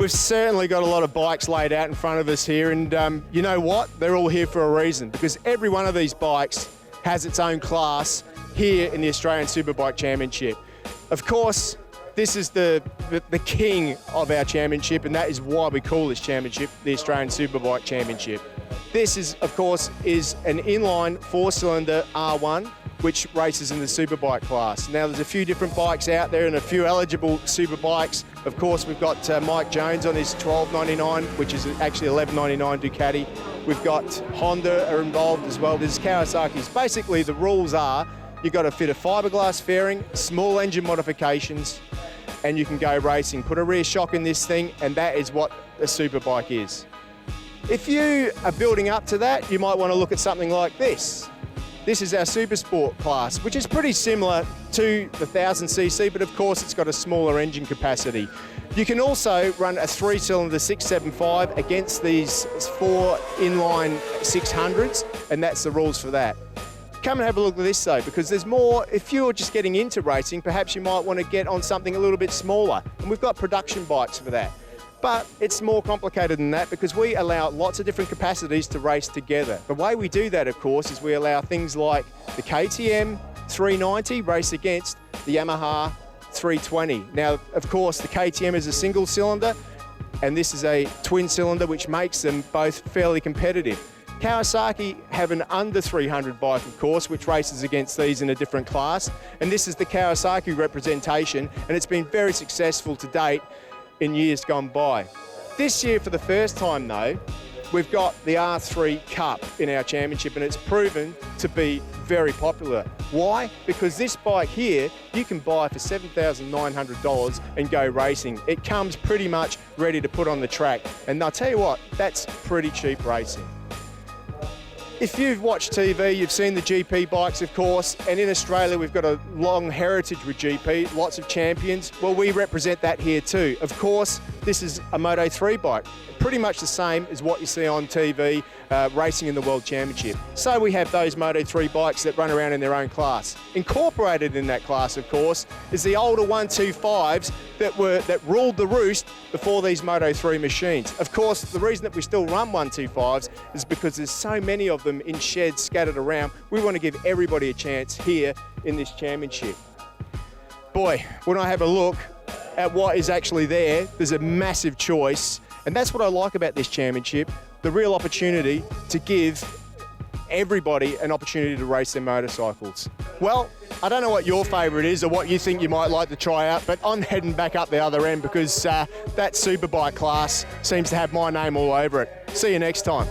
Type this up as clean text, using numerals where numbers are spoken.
We've certainly got a lot of bikes laid out in front of us here, and you know what? They're all here for a reason, because every one of these bikes has its own class here in the Australian Superbike Championship. Of course, this is the king of our championship, and that is why we call this championship the Australian Superbike Championship. This is, of course, an inline 4-cylinder R1, which races in the Superbike class. Now, there's a few different bikes out there and a few eligible Superbikes. Of course, we've got Mike Jones on his $12.99, which is actually $11.99 Ducati. We've got Honda are involved as well. There's Kawasaki's. Basically, the rules are you've got to fit a fiberglass fairing, small engine modifications, and you can go racing. Put a rear shock in this thing, and that is what a Superbike is. If you are building up to that, you might want to look at something like this. This is our Super Sport class, which is pretty similar to the 1000cc, but of course it's got a smaller engine capacity. You can also run a 3-cylinder 675 against these 4 inline 600s, and that's the rules for that. Come and have a look at this though, because there's more. If you're just getting into racing, perhaps you might want to get on something a little bit smaller, and we've got production bikes for that. But it's more complicated than that, because we allow lots of different capacities to race together. The way we do that, of course, is we allow things like the KTM 390 race against the Yamaha 320. Now, of course, the KTM is a single cylinder, and this is a twin cylinder, which makes them both fairly competitive. Kawasaki have an under 300 bike, of course, which races against these in a different class. And this is the Kawasaki representation, and it's been very successful to date in years gone by. This year, for the first time though, we've got the R3 Cup in our championship, and it's proven to be very popular. Why? Because this bike here, you can buy for $7,900 and go racing. It comes pretty much ready to put on the track. And I'll tell you what, that's pretty cheap racing. If you've watched TV, you've seen the GP bikes, of course, and in Australia we've got a long heritage with GP, lots of champions. Well, we represent that here too. Of course, this is a Moto3 bike, pretty much the same as what you see on TV racing in the World Championship. So we have those Moto3 bikes that run around in their own class. Incorporated in that class, of course, is the older 125s that ruled the roost before these Moto3 machines. Of course, the reason that we still run 125s is because there's so many of them in sheds scattered around. We want to give everybody a chance here in this championship. Boy, when I have a look at what is actually there, there's a massive choice, and that's what I like about this championship, the real opportunity to give everybody an opportunity to race their motorcycles. Well, I don't know what your favourite is or what you think you might like to try out, but I'm heading back up the other end because that Superbike class seems to have my name all over it. See you next time.